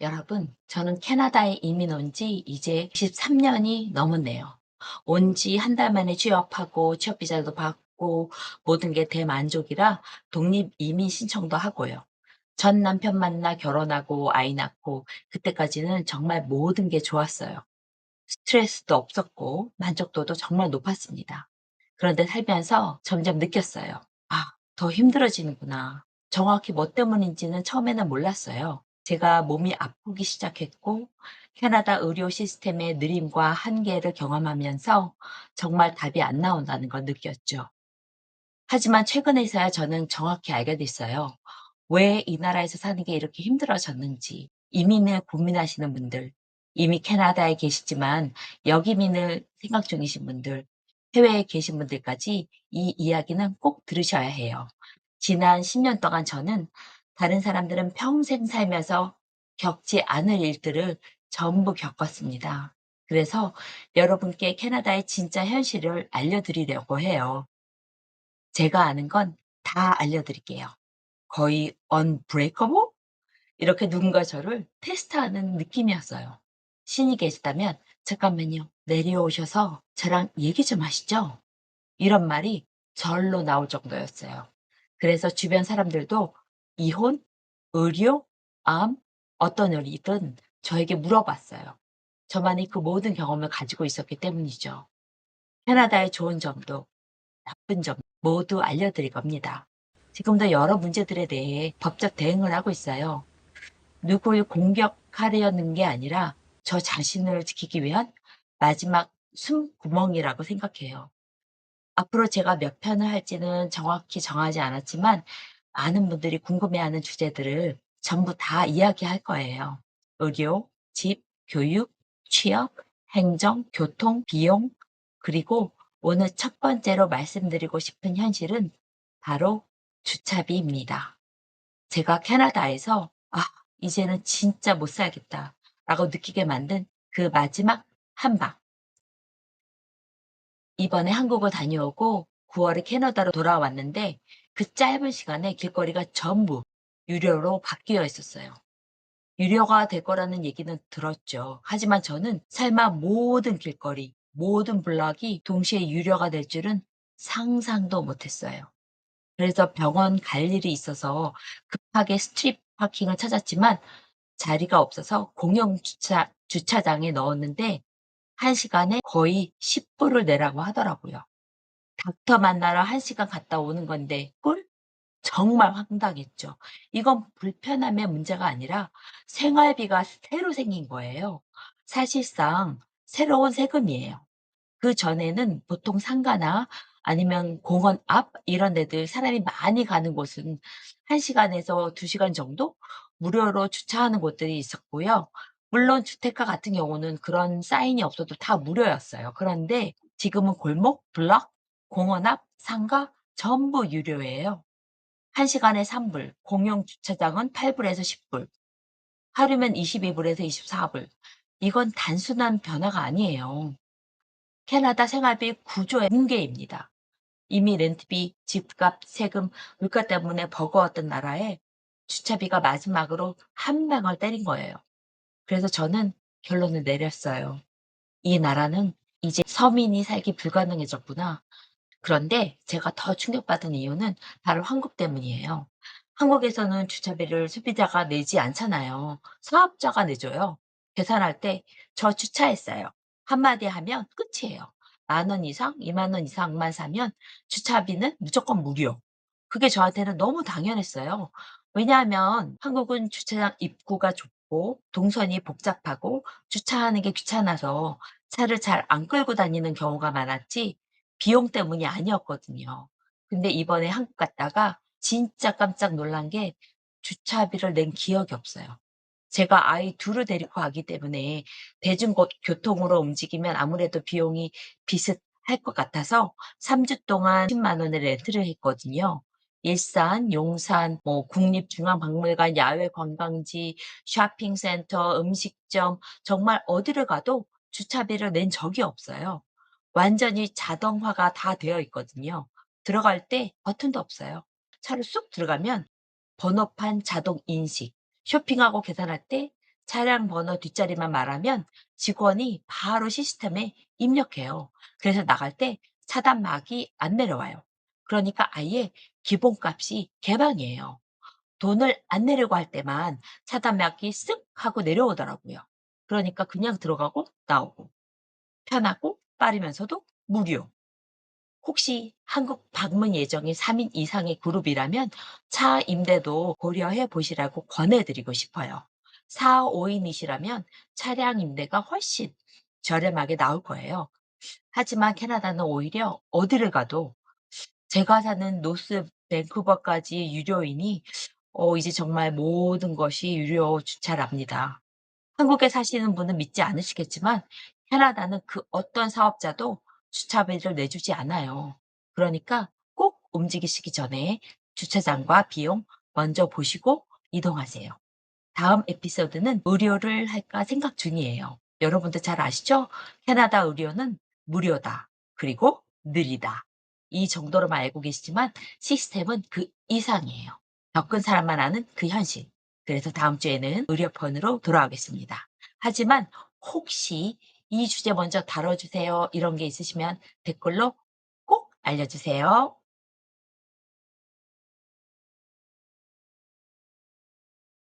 여러분, 저는 캐나다에 이민 온 지 이제 23년이 넘었네요. 온 지 한 달 만에 취업하고 취업 비자도 받고 모든 게 대만족이라 독립 이민 신청도 하고요. 전 남편 만나 결혼하고 아이 낳고 그때까지는 정말 모든 게 좋았어요. 스트레스도 없었고 만족도도 정말 높았습니다. 그런데 살면서 점점 느꼈어요. 아, 더 힘들어지는구나. 정확히 뭐 때문인지는 처음에는 몰랐어요. 제가 몸이 아프기 시작했고 캐나다 의료 시스템의 느림과 한계를 경험하면서 정말 답이 안 나온다는 걸 느꼈죠. 하지만 최근에서야 저는 정확히 알게 됐어요. 왜 이 나라에서 사는 게 이렇게 힘들어졌는지. 이민을 고민하시는 분들, 이미 캐나다에 계시지만 역이민을 생각 중이신 분들, 해외에 계신 분들까지 이 이야기는 꼭 들으셔야 해요. 지난 10년 동안 저는 다른 사람들은 평생 살면서 겪지 않을 일들을 전부 겪었습니다. 그래서 여러분께 캐나다의 진짜 현실을 알려드리려고 해요. 제가 아는 건 다 알려드릴게요. 거의 unbreakable? 이렇게 누군가 저를 테스트하는 느낌이었어요. 신이 계시다면 "잠깐만요. 내려오셔서 저랑 얘기 좀 하시죠." 이런 말이 절로 나올 정도였어요. 그래서 주변 사람들도 이혼, 의료, 암, 어떤 일이든 저에게 물어봤어요. 저만이 그 모든 경험을 가지고 있었기 때문이죠. 캐나다의 좋은 점도 나쁜 점 모두 알려드릴 겁니다. 지금도 여러 문제들에 대해 법적 대응을 하고 있어요. 누굴 공격하려는 게 아니라 저 자신을 지키기 위한 마지막 숨구멍이라고 생각해요. 앞으로 제가 몇 편을 할지는 정확히 정하지 않았지만 많은 분들이 궁금해하는 주제들을 전부 다 이야기할 거예요. 의료, 집, 교육, 취업, 행정, 교통, 비용, 그리고 오늘 첫 번째로 말씀드리고 싶은 현실은 바로 주차비입니다. 제가 캐나다에서 '아 이제는 진짜 못 살겠다.'라고 느끼게 만든 그 마지막 한 방. 이번에 한국을 다녀오고 9 월에 캐나다로 돌아왔는데 그 짧은 시간에 길거리가 전부 유료로 바뀌어 있었어요. 유료가 될 거라는 얘기는 들었죠. 하지만 저는 설마 모든 길거리, 모든 블록이 동시에 유료가 될 줄은 상상도 못 했어요. 그래서 병원 갈 일이 있어서 급하게 스트릿 파킹을 찾았지만 자리가 없어서 공영 주차장에 넣었는데 1 시간에 거의 10 불을 내라고 하더라고요. 닥터 만나러 1 시간 갔다 오는 건데 꿀? 정말 황당했죠. 이건 불편함의 문제가 아니라 생활비가 새로 생긴 거예요. 사실상 새로운 세금이에요. 그전에는 보통 상가나 아니면 공원 앞 이런 데들 사람이 많이 가는 곳은 1 시간에서 2 시간 정도 무료로 주차하는 곳들이 있었고요. 물론 주택가 같은 경우는 그런 사인이 없어도 다 무료였어요. 그런데 지금은 골목, 블록, 공원 앞, 상가 전부 유료예요. 1 시간에 3 불, 공용 주차장은 8 불에서 10 불, 하루면 22 불에서 24 불. 이건 단순한 변화가 아니에요. 캐나다 생활비 구조의 붕괴입니다. 이미 렌트비, 집값, 세금, 물가 때문에 버거웠던 나라에 주차비가 마지막으로 한 방을 때린 거예요. 그래서 저는 결론을 내렸어요. '이 나라는 이제 서민이 살기 불가능해졌구나.' 그런데 제가 더 충격받은 이유는 바로 한국 때문이에요. 한국에서는 주차비를 소비자가 내지 않잖아요. 사업자가 내줘요. 계산할 때 "저 주차했어요." 한마디 하면 끝이에요. 10,000원 이상, 20,000원 이상만 사면 주차비는 무조건 무료. 그게 저한테는 너무 당연했어요. 왜냐하면 한국은 주차장 입구가 좁고 동선이 복잡하고 주차하는 게 귀찮아서 차를 잘 안 끌고 다니는 경우가 많았지 비용 때문이 아니었거든요. 근데 이번에 한국 갔다가 진짜 깜짝 놀란 게 주차비를 낸 기억이 없어요. 제가 아이 둘을 데리고 가기 때문에 교통으로 움직이면 아무래도 비용이 비슷할 것 같아서 3주 동안 1 0만 원에 렌트를 했거든요. 일산, 용산, 뭐 국립중앙박물관, 야외 관광지, 쇼핑센터, 음식점 정말 어디를 가도 주차비를 낸 적이 없어요. 완전히 자동화가 다 되어 있거든요. 들어갈 때 버튼도 없어요. 차로 쑥 들어가면 번호판 자동 인식, 쇼핑하고 계산할 때 차량 번호 뒷자리만 말하면 직원이 바로 시스템에 입력해요. 그래서 나갈 때 차단막이 안 내려와요. 그러니까 아예 기본값이 개방이에요. 돈을 안 내려고 할 때만 차단막이 쓱 하고 내려오더라고요. 그러니까 그냥 들어가고 나오고 편하고 빠르면서도 무료. 혹시 한국 방문 예정인 3인 이상의 그룹이라면 차 임대도 고려해 보시라고 권해 드리고 싶어요. 4-5 인이시라면 차량 임대가 훨씬 저렴하게 나올 거예요. 하지만 캐나다는 오히려 어디를 가도 제가 사는 노스 밴쿠버까지 유료이니 이제 정말 모든 것이 유료 주차랍니다. 한국에 사시는 분은 믿지 않으시겠지만 캐나다는 그 어떤 사업자도 주차비를 내주지 않아요. 그러니까 꼭 움직이시기 전에 주차장과 비용 먼저 보시고 이동하세요. 다음 에피소드는 의료를 할까 생각 중이에요. 여러분도 잘 아시죠? 캐나다 의료는 무료다. 그리고 느리다. 이 정도로만 알고 계시지만 시스템은 그 이상이에요. 겪은 사람만 아는 그 현실. 그래서 다음 주에는 의료편으로 돌아오겠습니다. 하지만 혹시 이 주제 먼저 다뤄주세요. 이런 게 있으시면 댓글로 꼭 알려주세요.